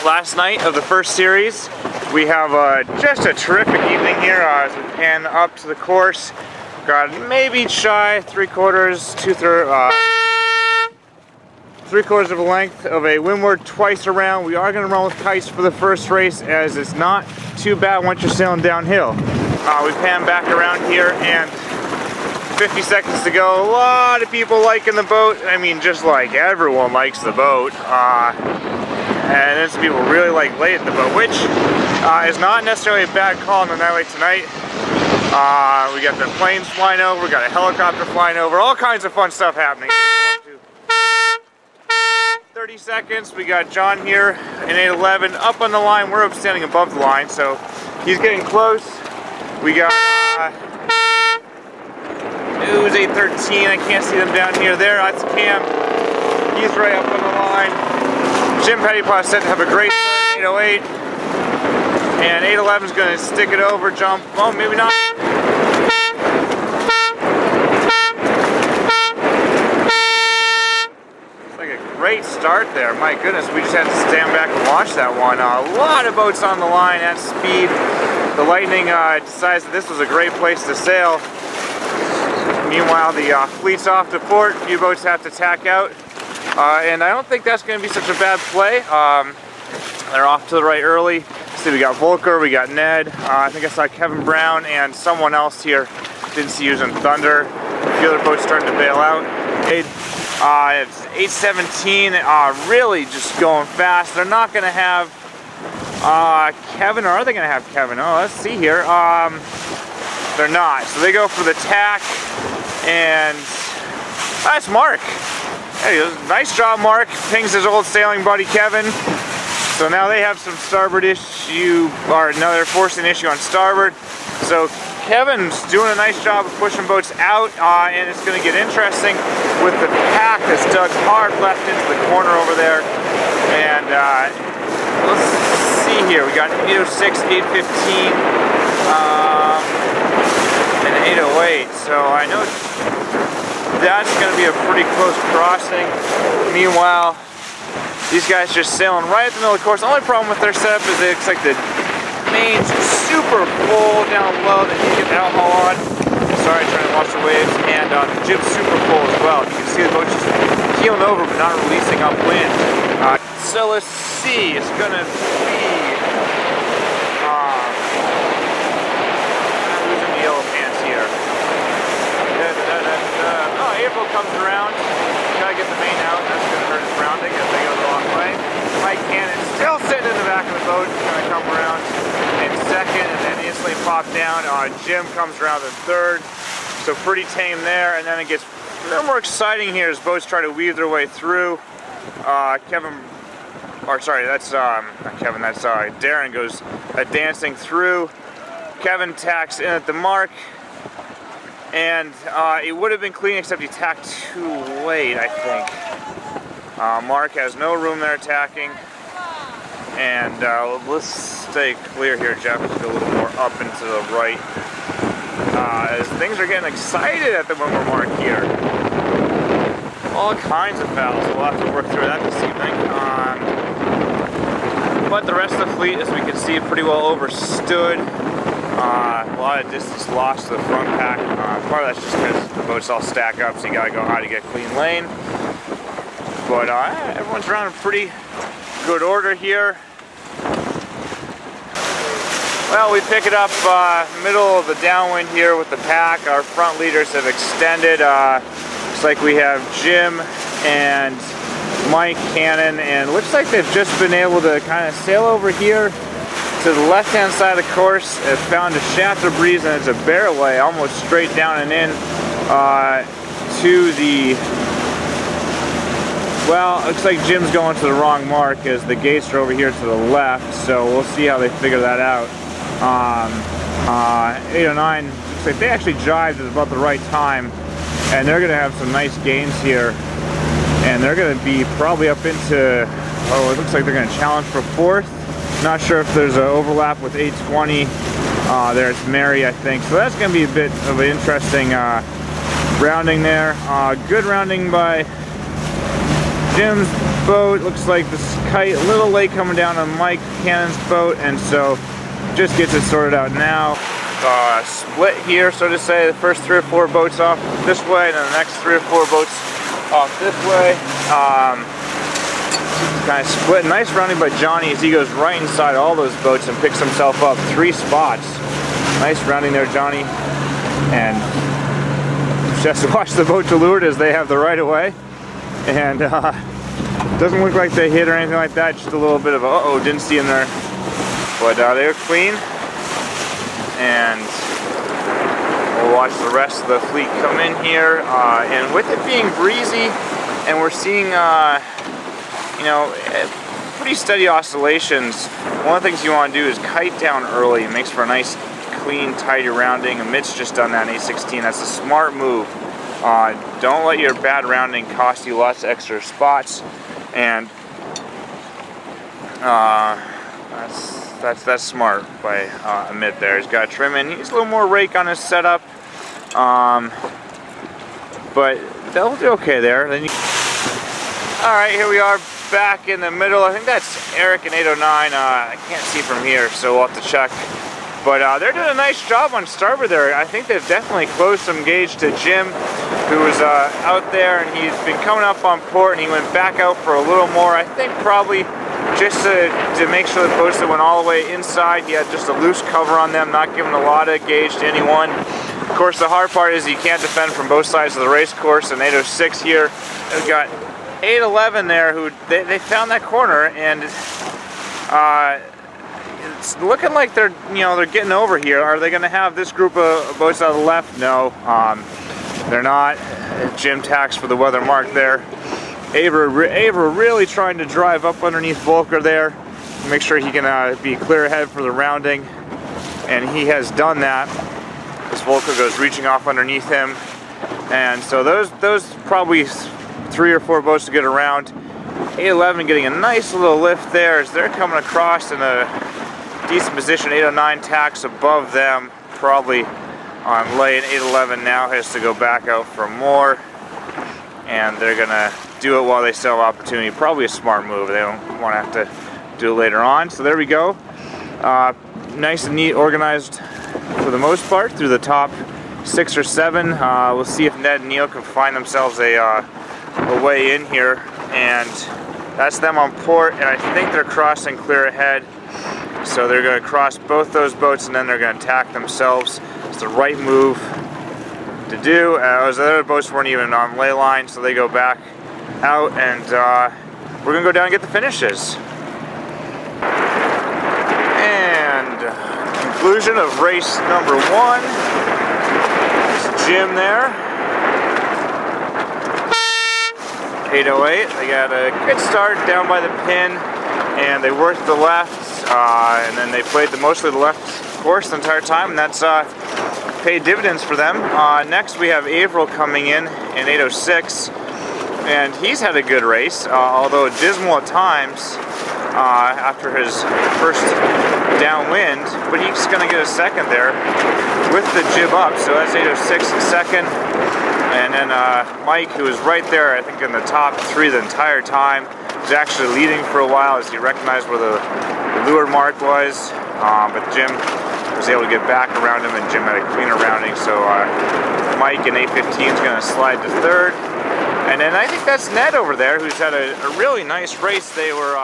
last night of the first series. We have just a terrific evening here as we pan up to the course. Got maybe shy 3/4 of a length of a windward twice around. We are going to run with kites for the first race, as it's not too bad once you're sailing downhill. We pan back around here and 50 seconds to go. A lot of people liking the boat. I mean, just like everyone likes the boat. And then some people really like late at the boat, which is not necessarily a bad call on the night like tonight. We got the planes flying over, we got a helicopter flying over, all kinds of fun stuff happening. 30 seconds, we got John here in 811 up on the line. We're standing above the line, so he's getting close. We got who's 813, I can't see them down here. There, that's Cam. He's right up on the line. Jim Pettypaw said to have a great start, 808. And 811 is going to stick it over, jump. Oh, maybe not. It's like a great start there. My goodness, we just had to stand back and watch that one. A lot of boats on the line at speed. The Lightning decides that this was a great place to sail. Meanwhile, the fleet's off to port. A few boats have to tack out. And I don't think that's going to be such a bad play. They're off to the right early. See, we got Volker, we got Ned. I think I saw Kevin Brown and someone else here. Didn't see using Thunder. A few other boats starting to bail out. It's 817. Really just going fast. They're not going to have Kevin, or are they going to have Kevin? Oh, let's see here. They're not. So they go for the tack, and that's Mark. Hey, nice job, Mark. Pings his old sailing buddy, Kevin. So now they have some starboard issue, or another forcing issue on starboard. So Kevin's doing a nice job of pushing boats out, and it's going to get interesting with the pack that's dug hard left into the corner over there. And let's see here. We got 806, 815, and 808. So I know that's going to be a pretty close crossing. Meanwhile, these guys just sailing right at the middle of the course. The only problem with their setup is it looks like the main's super full down low that you get the alcohol on. Sorry, trying to watch the waves. And the jib's super full as well. You can see the boat just keeling over but not releasing upwind. So let's see. It's going to be... losing the yellow pants here. Oh, April comes around. Gotta get the main out. That's gonna hurt his grounding as they go the long way. Mike Cannon still sitting in the back of the boat. He's gonna come around in second and then instantly pop down. Jim comes around in third. So pretty tame there. And then it gets a little more exciting here as boats try to weave their way through. Darren goes dancing through. Kevin tacks in at the mark. And it would have been clean except he tacked too late, I think. Mark has no room there attacking. And let's stay clear here, Jeff. Let's go a little more up and to the right. As things are getting excited at the windward mark here. All kinds of fouls. We'll have to work through that this evening. But the rest of the fleet, as we can see, pretty well overstood. A lot of distance lost to the front pack. Part of that's just because the boats all stack up, so you gotta go high to get clean lane. But everyone's around in pretty good order here. Well, we pick it up middle of the downwind here with the pack. Our front leaders have extended. Looks like we have Jim and Mike Cannon, and looks like they've just been able to kind of sail over here to the left-hand side of the course. It found a shaft of breeze, and it's a barrelway almost straight down and in to the... Well, it looks like Jim's going to the wrong mark as the gates are over here to the left, so we'll see how they figure that out. 809, looks like they actually jived at about the right time, and they're going to have some nice gains here. And they're going to be probably up into, oh, it looks like they're going to challenge for fourth. Not sure if there's an overlap with 820. There's Mary, I think. So that's going to be a bit of an interesting rounding there. Good rounding by Jim's boat. Looks like this kite a little late coming down on Mike Cannon's boat, and so just gets it sorted out now. Split here, so to say. The first 3 or 4 boats off this way, and then the next 3 or 4 boats off this way. Kind of split. Nice rounding by Johnny as he goes right inside all those boats and picks himself up 3 spots. Nice rounding there, Johnny. And just watch the boat to leeward as they have the right of way. And doesn't look like they hit or anything like that. Just a little bit of a uh-oh, didn't see him there. But they're clean. And we'll watch the rest of the fleet come in here. And with it being breezy, and we're seeing, you know, pretty steady oscillations, one of the things you want to do is kite down early. It makes for a nice, clean, tidy rounding. And Mitch just done that in A16. That's a smart move. Don't let your bad rounding cost you lots of extra spots. And that's smart by Amit there. He's got trim in. He's a little more rake on his setup, but they'll do okay there. Then all right, here we are back in the middle. I think that's Eric in 809. I can't see from here, so we'll have to check. But they're doing a nice job on starboard there. I think they've definitely closed some gauge to Jim, who was out there, and he's been coming up on port, and he went back out for a little more. I think probably just to make sure the boats that went all the way inside, he had just a loose cover on them, not giving a lot of gauge to anyone. Of course, the hard part is you can't defend from both sides of the race course. And 806 here, they've got 811 there, who they found that corner, and it's looking like they're getting over here. Are they going to have this group of boats on the left? No, they're not. Jim tacks for the weather mark there. Aver really trying to drive up underneath Volker there, make sure he can be clear ahead for the rounding, and he has done that. This Volker goes reaching off underneath him, and so those probably 3 or 4 boats to get around. 811 getting a nice little lift there as they're coming across in a decent position. 809 tacks above them, probably on lay, and 811 now has to go back out for more, and they're gonna do it while they still have opportunity. Probably a smart move. They don't want to have to do it later on. So there we go. Nice and neat, organized for the most part through the top 6 or 7. We'll see if Ned and Neil can find themselves a way in here. And that's them on port, and I think they're crossing clear ahead. So they're going to cross both those boats, and then they're going to tack themselves. It's the right move to do. Those other boats weren't even on lay line, so they go back out, and we're gonna go down and get the finishes. And conclusion of race number 1. It's Jim there. 808. They got a good start down by the pin, and they worked the left, and then they played mostly the left course the entire time, and that's paid dividends for them. Next we have Averill coming in 806. And he's had a good race, although dismal at times after his first downwind, but he's going to get a second there with the jib up, so that's 806 in second. And then Mike, who was right there, I think in the top 3 the entire time, was actually leading for a while as he recognized where the lure mark was, but Jim was able to get back around him, and Jim had a cleaner rounding, so Mike in 815 is going to slide to 3rd. And then I think that's Ned over there, who's had a really nice race. They were